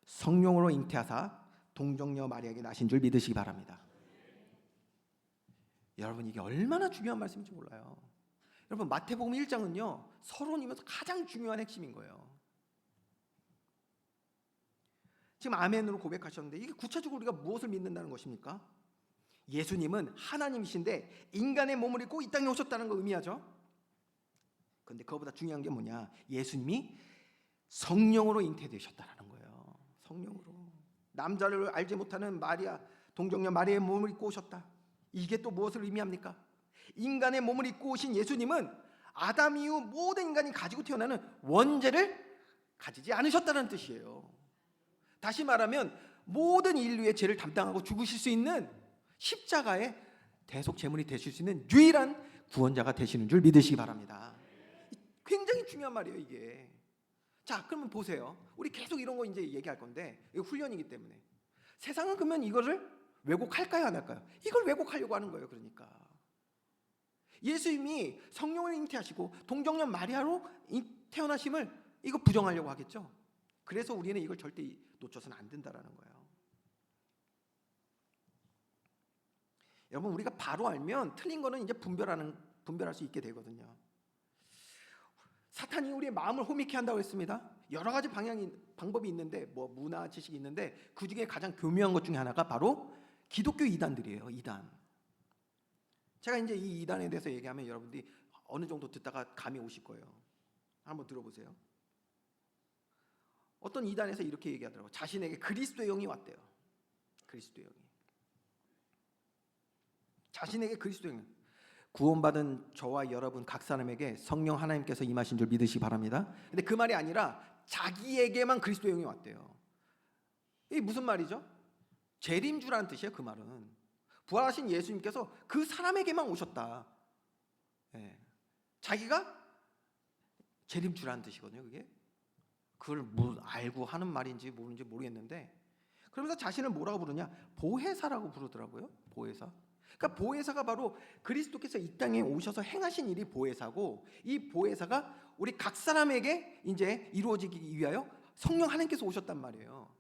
성령으로 잉태하사 동정녀 마리아에게 나신 줄 믿으시기 바랍니다. 여러분 이게 얼마나 중요한 말씀인지 몰라요. 여러분 마태복음 1장은요 서론이면서 가장 중요한 핵심인 거예요. 지금 아멘으로 고백하셨는데 이게 구체적으로 우리가 무엇을 믿는다는 것입니까? 예수님은 하나님이신데 인간의 몸을 입고 이 땅에 오셨다는 걸 의미하죠. 그런데 그거보다 중요한 게 뭐냐? 예수님이 성령으로 잉태되셨다는 거예요. 성령으로. 남자를 알지 못하는 마리아, 동정녀 마리아의 몸을 입고 오셨다. 이게 또 무엇을 의미합니까? 인간의 몸을 입고 오신 예수님은 아담 이후 모든 인간이 가지고 태어나는 원죄를 가지지 않으셨다는 뜻이에요. 다시 말하면 모든 인류의 죄를 담당하고 죽으실 수 있는 십자가의 대속 제물이 되실 수 있는 유일한 구원자가 되시는 줄 믿으시기 바랍니다. 굉장히 중요한 말이에요 이게. 자 그러면 보세요. 우리 계속 이런 거 이제 얘기할 건데 이거 훈련이기 때문에 세상은 그러면 이거를 왜곡할까요 안 할까요? 이걸 왜곡하려고 하는 거예요. 그러니까 예수님이 성령을 잉태하시고 동정녀 마리아로 태어나심을 이거 부정하려고 하겠죠. 그래서 우리는 이걸 절대 놓쳐서는 안 된다라는 거예요. 여러분 우리가 바로 알면 틀린 거는 이제 분별할 수 있게 되거든요. 사탄이 우리의 마음을 호미케 한다고 했습니다. 여러 가지 방법이 있는데 뭐 문화 지식이 있는데 그 중에 가장 교묘한 것 중에 하나가 바로 기독교 이단들이에요. 이단. 제가 이제 이 이단에 대해서 얘기하면 여러분들이 어느 정도 듣다가 감이 오실 거예요. 한번 들어보세요. 어떤 이단에서 이렇게 얘기하더라고요. 자신에게 그리스도의 영이 왔대요. 그리스도의 영이. 자신에게 그리스도의 영. 구원받은 저와 여러분 각 사람에게 성령 하나님께서 임하신 줄 믿으시기 바랍니다. 근데 그 말이 아니라 자기에게만 그리스도의 영이 왔대요. 이게 무슨 말이죠? 재림주라는 뜻이에요. 그 말은 부활하신 예수님께서 그 사람에게만 오셨다. 예. 자기가 재림주라는 뜻이거든요. 그게 그걸 뭐 알고 하는 말인지 모르는지 모르겠는데, 그러면서 자신을 뭐라고 부르냐? 보혜사라고 부르더라고요. 보혜사. 그러니까 보혜사가 바로 그리스도께서 이 땅에 오셔서 행하신 일이 보혜사고, 이 보혜사가 우리 각 사람에게 이제 이루어지기 위하여 성령 하나님께서 오셨단 말이에요.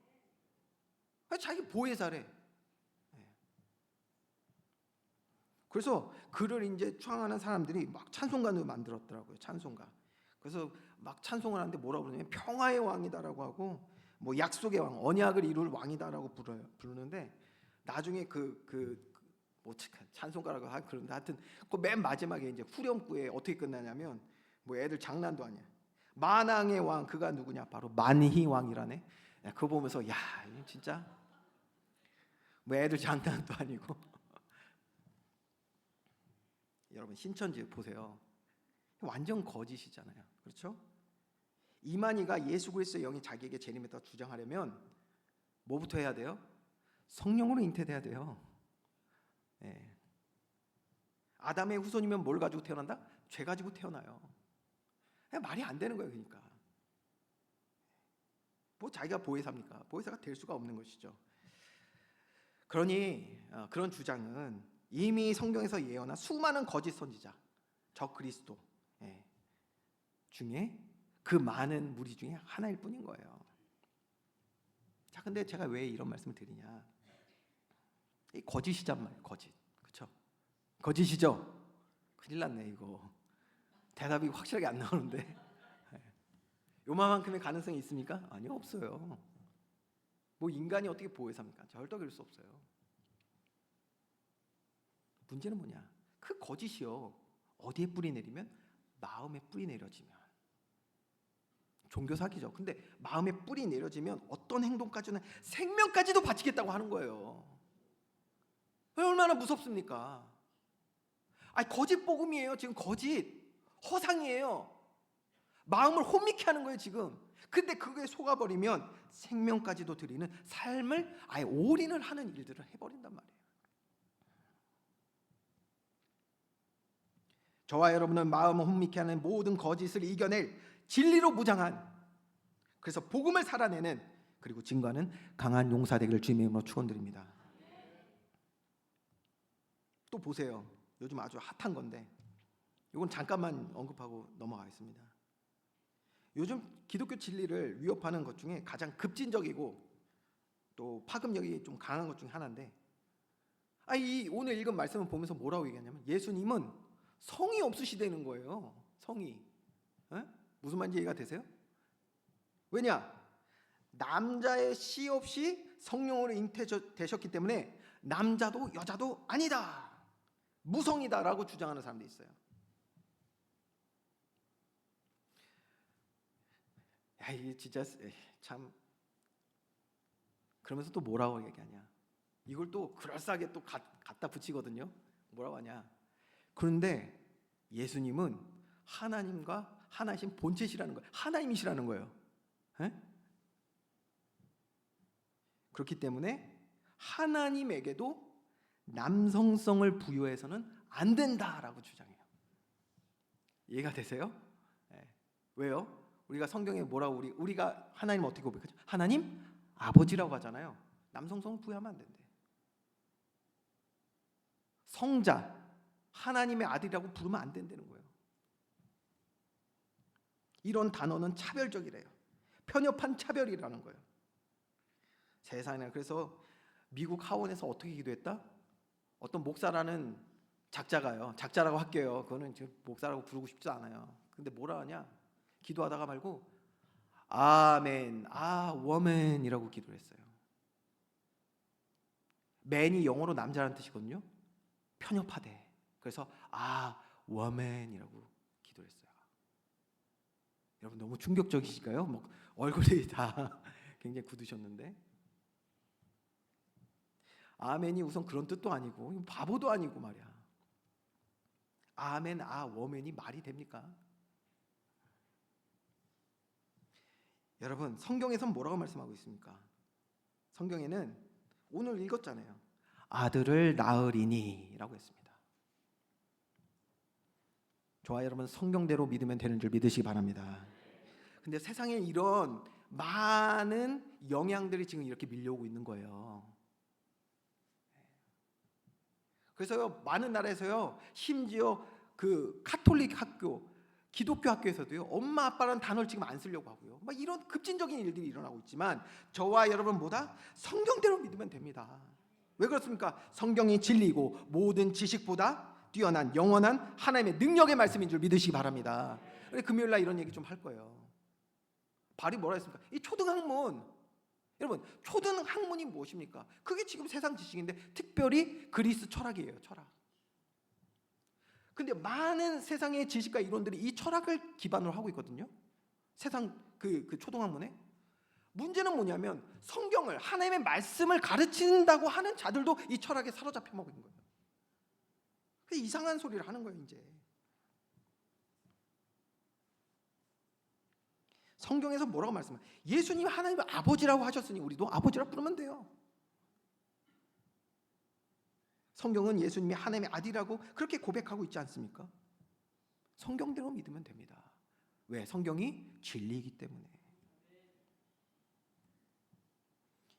자기 보혜사래. 그래서 그를 이제 추앙하는 사람들이 막 찬송가를 만들었더라고요. 찬송가. 그래서 막 찬송을 하는데 뭐라고 그러냐면 평화의 왕이다라고 하고, 뭐 약속의 왕, 언약을 이룰 왕이다라고 부르는데, 나중에 뭐 찬송가라고 그런데 하여튼 그 맨 마지막에 이제 후렴구에 어떻게 끝나냐면, 뭐 애들 장난도 아니야. 만왕의 왕 그가 누구냐? 바로 만희 왕이라네. 그거 보면서 야 진짜 뭐 애들 장난도 아니고. 여러분 신천지 보세요. 완전 거짓이잖아요. 그렇죠? 이만희가 예수 그리스도의 영이 자기에게 재림했다고 주장하려면 뭐부터 해야 돼요? 성령으로 잉태돼야 돼요. 예. 아담의 후손이면 뭘 가지고 태어난다? 죄 가지고 태어나요. 말이 안 되는 거예요. 그러니까 뭐 자기가 보혜사입니까? 보혜사가 될 수가 없는 것이죠. 그러니 그런 주장은 이미 성경에서 예언한 수많은 거짓 선지자, 적 그리스도 중에 그 많은 무리 중에 하나일 뿐인 거예요. 자, 근데 제가 왜 이런 말씀을 드리냐? 이 거짓이란 말이에요. 거짓, 그렇죠? 거짓이죠. 큰일 났네 이거. 대답이 확실하게 안 나오는데. 요만큼의 가능성이 있습니까? 아니요, 없어요. 뭐 인간이 어떻게 보혜사입니까? 절대 그럴 수 없어요. 문제는 뭐냐? 그 거짓이요, 어디에 뿌리 내리면? 마음에 뿌리 내려지면. 종교 사기죠. 근데 마음에 뿌리 내려지면 어떤 행동까지는 생명까지도 바치겠다고 하는 거예요. 얼마나 무섭습니까? 아니 거짓 복음이에요. 지금 거짓 허상이에요. 마음을 혼미케 하는 거예요 지금. 근데 그게 속아버리면 생명까지도 드리는 삶을 아예 올인을 하는 일들을 해버린단 말이에요. 저와 여러분은 마음을 혼미케 하는 모든 거짓을 이겨낼 진리로 무장한, 그래서 복음을 살아내는, 그리고 증거하는 강한 용사 되기를 주님의 이름으로 축원드립니다. 또 보세요. 요즘 아주 핫한 건데 이건 잠깐만 언급하고 넘어가겠습니다. 요즘 기독교 진리를 위협하는 것 중에 가장 급진적이고 또 파급력이 좀 강한 것 중에 하나인데, 이 오늘 읽은 말씀을 보면서 뭐라고 얘기하냐면 예수님은 성이 없으시다는 거예요. 성이. 무슨 말인지 이해가 되세요? 왜냐? 남자의 씨 없이 성령으로 잉태되셨기 때문에 남자도 여자도 아니다, 무성이다라고 주장하는 사람들이 있어요. 야, 이게 진짜 참. 그러면서 또 뭐라고 얘기하냐? 이걸 또 그럴싸하게 또 갖다 붙이거든요. 뭐라고 하냐? 그런데 예수님은 하나님과 하나이신 본체시라는 거예요. 하나님이시라는 거예요. 그렇기 때문에 하나님에게도 남성성을 부여해서는 안 된다라고 주장해요. 이해가 되세요? 왜요? 우리가 성경에 뭐라고 우리가 하나님을 어떻게 고백하죠? 하나님 아버지라고 하잖아요. 남성성을 부여하면 안 된대. 성자, 하나님의 아들이라고 부르면 안 된다는 거예요. 이런 단어는 차별적이래요. 편협한 차별이라는 거예요. 세상에. 그래서 미국 하원에서 어떻게 기도했다? 어떤 목사라는 작자가요. 작자라고 할게요. 그거는 지금 목사라고 부르고 싶지 않아요. 근데 뭐라 하냐? 기도하다가 말고 아멘, 워맨이라고 기도를 했어요. 맨이 영어로 남자라는 뜻이거든요. 편협하대. 그래서 워맨이라고 기도를 했어요. 여러분 너무 충격적이실까요? 뭐 얼굴이 다 굉장히 굳으셨는데. 아멘이 우선 그런 뜻도 아니고 바보도 아니고 말이야. 아멘, 워맨이 말이 됩니까? 여러분 성경에선 뭐라고 말씀하고 있습니까? 성경에는 오늘 읽었잖아요. 아들을 낳으리니 라고 했습니다. 좋아, 여러분 성경대로 믿으면 되는 줄 믿으시기 바랍니다. 근데 세상에 이런 많은 영향들이 지금 이렇게 밀려오고 있는 거예요. 그래서요, 많은 나라에서요, 심지어 그 카톨릭 학교, 기독교 학교에서도요, 엄마 아빠라는 단어를 지금 안 쓰려고 하고요. 막 이런 급진적인 일들이 일어나고 있지만 저와 여러분보다 성경대로 믿으면 됩니다. 왜 그렇습니까? 성경이 진리고 모든 지식보다 뛰어난 영원한 하나님의 능력의 말씀인 줄 믿으시기 바랍니다. 금요일 날 이런 얘기 좀 할 거예요. 발이 뭐라 했습니까? 이 초등학문, 여러분 초등학문이 무엇입니까? 그게 지금 세상 지식인데 특별히 그리스 철학이에요. 철학. 근데 많은 세상의 지식과 이론들이 이 철학을 기반으로 하고 있거든요. 세상 그 초등학문에. 문제는 뭐냐면 성경을, 하나님의 말씀을 가르친다고 하는 자들도 이 철학에 사로잡혀 먹은 거예요. 그 이상한 소리를 하는 거예요. 이제 성경에서 뭐라고 말씀해요? 예수님 하나님의 아버지라고 하셨으니 우리도 아버지라고 부르면 돼요. 성경은 예수님이 하나님의 아들이라고 그렇게 고백하고 있지 않습니까? 성경대로 믿으면 됩니다. 왜? 성경이 진리이기 때문에.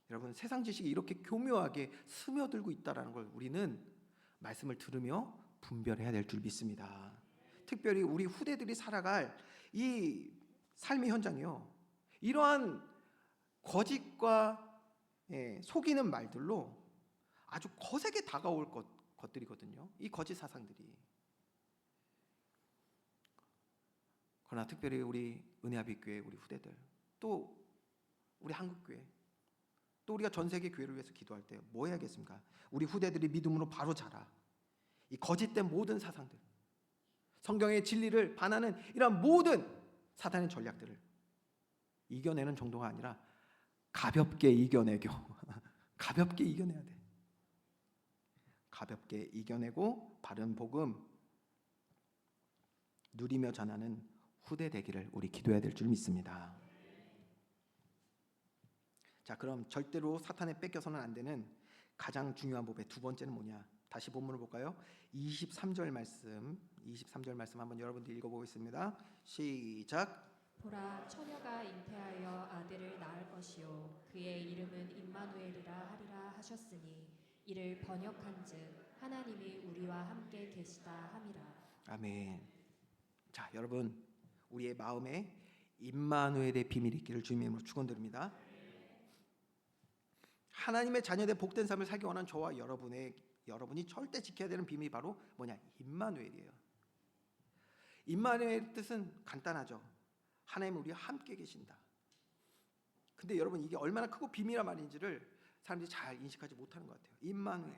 여러분 세상 지식이 이렇게 교묘하게 스며들고 있다는 걸 우리는 말씀을 들으며 분별해야 될 줄 믿습니다. 특별히 우리 후대들이 살아갈 이 삶의 현장이요, 이러한 거짓과 속이는 말들로 아주 거세게 다가올 것들이거든요. 이 거짓 사상들이. 그러나 특별히 우리 은혜아비교회 우리 후대들, 또 우리 한국교회, 또 우리가 전 세계 교회를 위해서 기도할 때 뭐 해야겠습니까? 우리 후대들이 믿음으로 바로 자라. 이 거짓된 모든 사상들, 성경의 진리를 반하는 이러한 모든 사탄의 전략들을 이겨내는 정도가 아니라 가볍게 이겨내고 가볍게 이겨내야 돼. 가볍게 이겨내고 바른 복음 누리며 전하는 후대 되기를 우리 기도해야 될 줄 믿습니다. 자, 그럼 절대로 사탄에 뺏겨서는 안 되는 가장 중요한 법의 두 번째는 뭐냐? 다시 본문을 볼까요? 23절 말씀 한번 여러분들 읽어보겠습니다. 시작. 보라, 처녀가 잉태하여 아들을 낳을 것이요 그의 이름은 임마누엘이라 하리라 하셨으니 이를 번역한즉 하나님이 우리와 함께 계시다 함이라. 아멘. 자, 여러분 우리의 마음에 임마누엘의 비밀이 있기를 주님의 이름으로 축원드립니다. 하나님의 자녀된 복된 삶을 살기 원하는 저와 여러분이 절대 지켜야 되는 비밀이 바로 뭐냐? 임마누엘이에요. 임마누엘의 뜻은 간단하죠. 하나님은 우리와 함께 계신다. 근데 여러분 이게 얼마나 크고 비밀한 말인지를 사람들이 잘 인식하지 못하는 것 같아요. 임마누엘.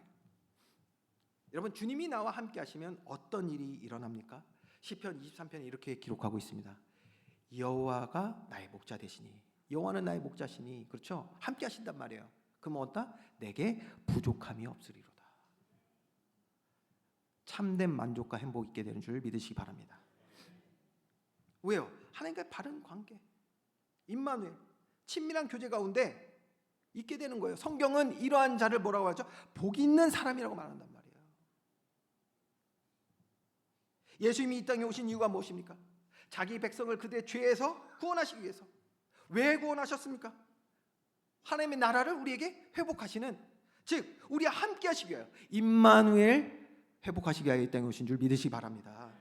여러분 주님이 나와 함께 하시면 어떤 일이 일어납니까? 시편 23편에 이렇게 기록하고 있습니다. 여호와가 나의 목자 되시니, 여호와는 나의 목자시니, 그렇죠? 함께 하신단 말이에요. 그럼 어떠? 내게 부족함이 없으리로다. 참된 만족과 행복 있게 되는 줄 믿으시기 바랍니다. 왜요? 하나님과의 바른 관계, 임마누엘, 친밀한 교제 가운데 있게 되는 거예요. 성경은 이러한 자를 뭐라고 하죠? 복 있는 사람이라고 말한단 말이에요. 예수님이 이 땅에 오신 이유가 무엇입니까? 자기 백성을 그들의 죄에서 구원하시기 위해서. 왜 구원하셨습니까? 하나님의 나라를 우리에게 회복하시는, 즉 우리와 함께 하시기 위하여 임마누엘 회복하시기 위하여 이 땅에 오신 줄 믿으시기 바랍니다.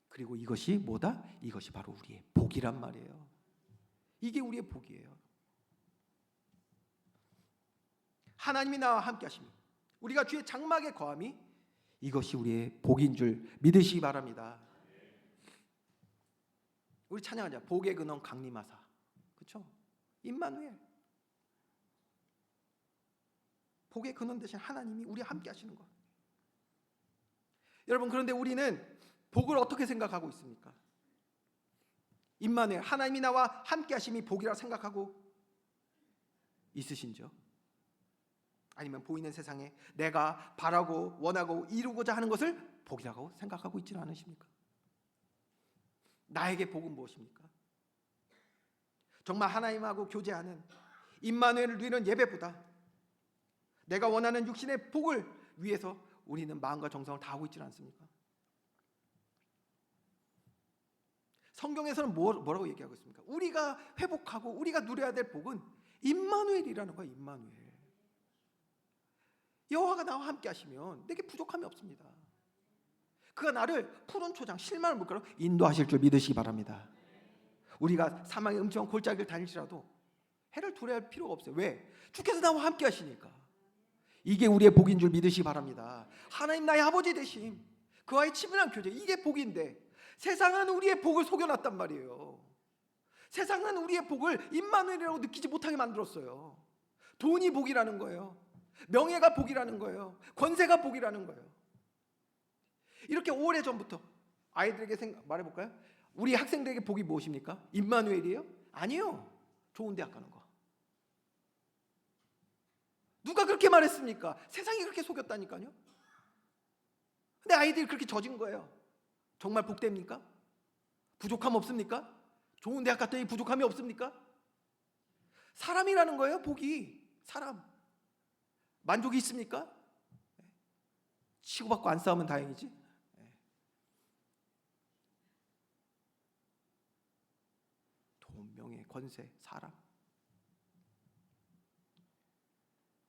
그리고 이것이 뭐다? 이것이 바로 우리의 복이란 말이에요. 이게 우리의 복이에요. 하나님이 나와 함께 하십니다. 우리가 주의 장막에 거함이 이것이 우리의 복인 줄 믿으시기 바랍니다. 우리 찬양하자. 복의 근원 강림하사. 그렇죠? 임마누엘. 복의 근원 대신 하나님이 우리와 함께 하시는 것. 여러분, 그런데 우리는 복을 어떻게 생각하고 있습니까? 임마누엘, 하나님이 나와 함께 하심이 복이라 생각하고 있으신지요? 아니면 보이는 세상에 내가 바라고 원하고 이루고자 하는 것을 복이라고 생각하고 있지는 않으십니까? 나에게 복은 무엇입니까? 정말 하나님하고 교제하는 임마누엘을 누리는 예배보다 내가 원하는 육신의 복을 위해서 우리는 마음과 정성을 다하고 있지는 않습니까? 성경에서는 뭐라고 얘기하고 있습니까? 우리가 회복하고 우리가 누려야 될 복은 임마누엘이라는 거예요. 임마누엘. 여호와가 나와 함께 하시면 내게 부족함이 없습니다. 그가 나를 푸른 초장 실만한 물가로 인도하실 줄 믿으시기 바랍니다. 우리가 사망의 음침한 골짜기를 다닐지라도 해를 두려워할 필요가 없어요. 왜? 주께서 나와 함께 하시니까. 이게 우리의 복인 줄 믿으시기 바랍니다. 하나님 나의 아버지 되심, 그와의 친밀한 교제, 이게 복인데 세상은 우리의 복을 속여놨단 말이에요. 세상은 우리의 복을 임마누엘이라고 느끼지 못하게 만들었어요. 돈이 복이라는 거예요. 명예가 복이라는 거예요. 권세가 복이라는 거예요. 이렇게 오래전부터 아이들에게 말해볼까요? 우리 학생들에게 복이 무엇입니까? 임마누엘이에요? 아니요. 좋은 대학 가는 거. 누가 그렇게 말했습니까? 세상이 그렇게 속였다니까요. 근데 아이들이 그렇게 젖은 거예요. 정말 복됩니까? 부족함 없습니까? 좋은 대학 갔더니 부족함이 없습니까? 사람이라는 거예요. 복이. 사람. 만족이 있습니까? 치고받고 안 싸우면 다행이지. 돈, 명예, 권세, 사람.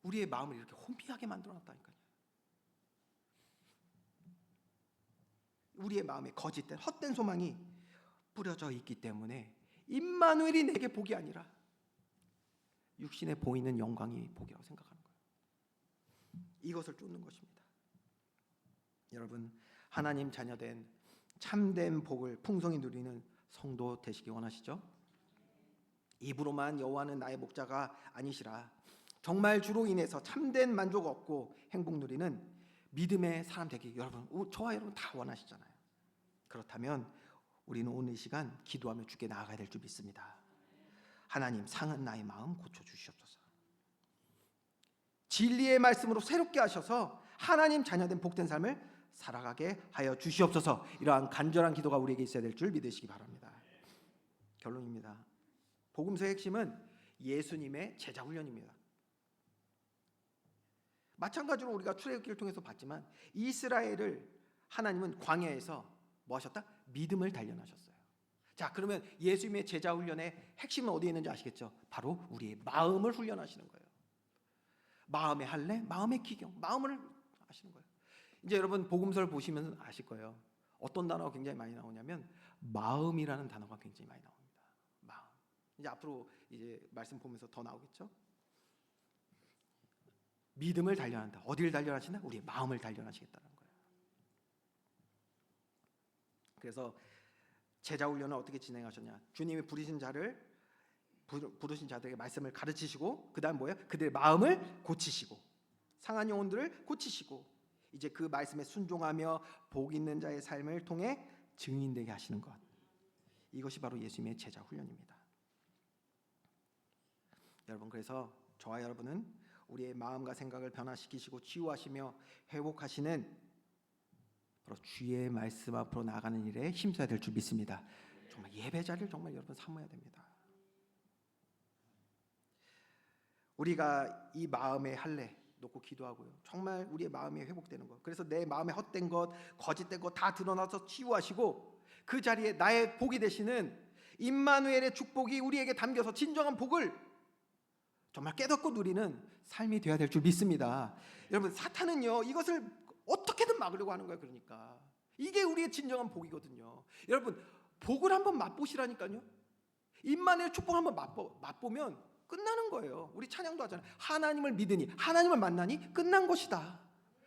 우리의 마음을 이렇게 혼미하게 만들어놨다니까요. 우리의 마음에 거짓된 헛된 소망이 뿌려져 있기 때문에 임마누엘이 내게 복이 아니라 육신에 보이는 영광이 복이라고 생각하는 거예요. 이것을 쫓는 것입니다. 여러분, 하나님 자녀된 참된 복을 풍성히 누리는 성도 되시기 원하시죠? 입으로만 여호와는 나의 목자가 아니시라, 정말 주로 인해서 참된 만족 얻고 행복 누리는 믿음의 사람 되기 여러분, 저와 여러분 다 원하시잖아요. 그렇다면 우리는 오늘 이 시간 기도하며 주께 나아가야 될 줄 믿습니다. 하나님, 상한 나의 마음 고쳐주시옵소서. 진리의 말씀으로 새롭게 하셔서 하나님 자녀된 복된 삶을 살아가게 하여 주시옵소서. 이러한 간절한 기도가 우리에게 있어야 될 줄 믿으시기 바랍니다. 결론입니다. 복음서의 핵심은 예수님의 제자 훈련입니다. 마찬가지로 우리가 출애굽기를 통해서 봤지만 이스라엘을 하나님은 광야에서 뭐 하셨다? 믿음을 단련하셨어요. 자, 그러면 예수님의 제자 훈련의 핵심은 어디에 있는지 아시겠죠? 바로 우리의 마음을 훈련하시는 거예요. 마음의 할례, 마음의 기경, 마음을 하시는 거예요. 이제 여러분 복음서를 보시면 아실 거예요. 어떤 단어가 굉장히 많이 나오냐면 마음이라는 단어가 굉장히 많이 나옵니다. 마음. 이제 앞으로 이제 말씀 보면서 더 나오겠죠? 믿음을 단련한다. 어디를 단련하시나? 우리의 마음을 단련하시겠다는 거예요. 그래서 제자 훈련을 어떻게 진행하셨냐? 주님이 부르신 자들에게 말씀을 가르치시고, 그다음 뭐예요? 그들의 마음을 고치시고, 상한 영혼들을 고치시고, 이제 그 말씀에 순종하며 복 있는 자의 삶을 통해 증인되게 하시는 것. 이것이 바로 예수님의 제자 훈련입니다. 여러분, 그래서 저와 여러분은 우리의 마음과 생각을 변화시키시고 치유하시며 회복하시는 바로 주의 말씀 앞으로 나아가는 일에 힘써야 될 줄 믿습니다. 정말 예배 자리를 정말 여러분 삼아야 됩니다. 우리가 이 마음의 할례 놓고 기도하고요, 정말 우리의 마음이 회복되는 것, 그래서 내 마음에 헛된 것, 거짓된 것 다 드러나서 치유하시고 그 자리에 나의 복이 되시는 임마누엘의 축복이 우리에게 담겨서 진정한 복을 정말 깨닫고 누리는 삶이 되어야 될 줄 믿습니다. 여러분, 사탄은요 이것을 어떻게든 막으려고 하는 거예요. 그러니까 이게 우리의 진정한 복이거든요. 여러분, 복을 한번 맛보시라니까요. 임마누엘 축복 한번 맛보면 끝나는 거예요. 우리 찬양도 하잖아요. 하나님을 믿으니, 하나님을 만나니 끝난 것이다.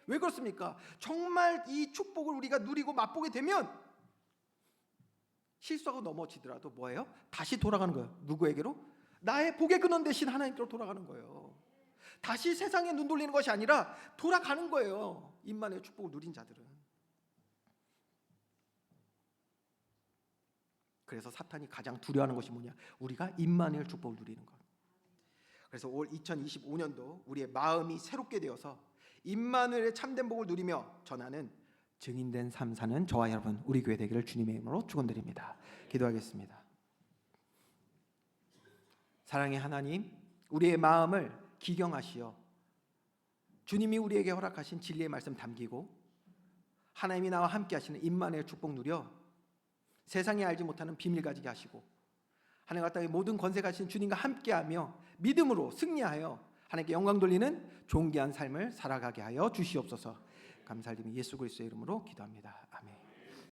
왜 그렇습니까? 정말 이 축복을 우리가 누리고 맛보게 되면 실수하고 넘어지더라도 뭐예요? 다시 돌아가는 거예요. 누구에게로? 나의 복의 근원 대신 하나님께로 돌아가는 거예요. 다시 세상에 눈 돌리는 것이 아니라 돌아가는 거예요. 임마누엘 축복을 누린 자들은. 그래서 사탄이 가장 두려워하는 것이 뭐냐? 우리가 임마누엘 축복을 누리는 것. 그래서 올 2025년도 우리의 마음이 새롭게 되어서 임마누엘의 참된 복을 누리며 전하는 증인된 삶 사는 저와 여러분 우리 교회 되기를 주님의 이름으로 축원드립니다. 기도하겠습니다. 사랑의 하나님, 우리의 마음을 기경하시어 주님이 우리에게 허락하신 진리의 말씀 담기고 하나님이 나와 함께 하시는 임마누엘 축복 누려 세상이 알지 못하는 비밀 가지게 하시고 하늘과 땅의 모든 권세 가신 주님과 함께하며 믿음으로 승리하여 하나님께 영광 돌리는 존귀한 삶을 살아가게 하여 주시옵소서. 감사드리며 예수 그리스도의 이름으로 기도합니다. 아멘.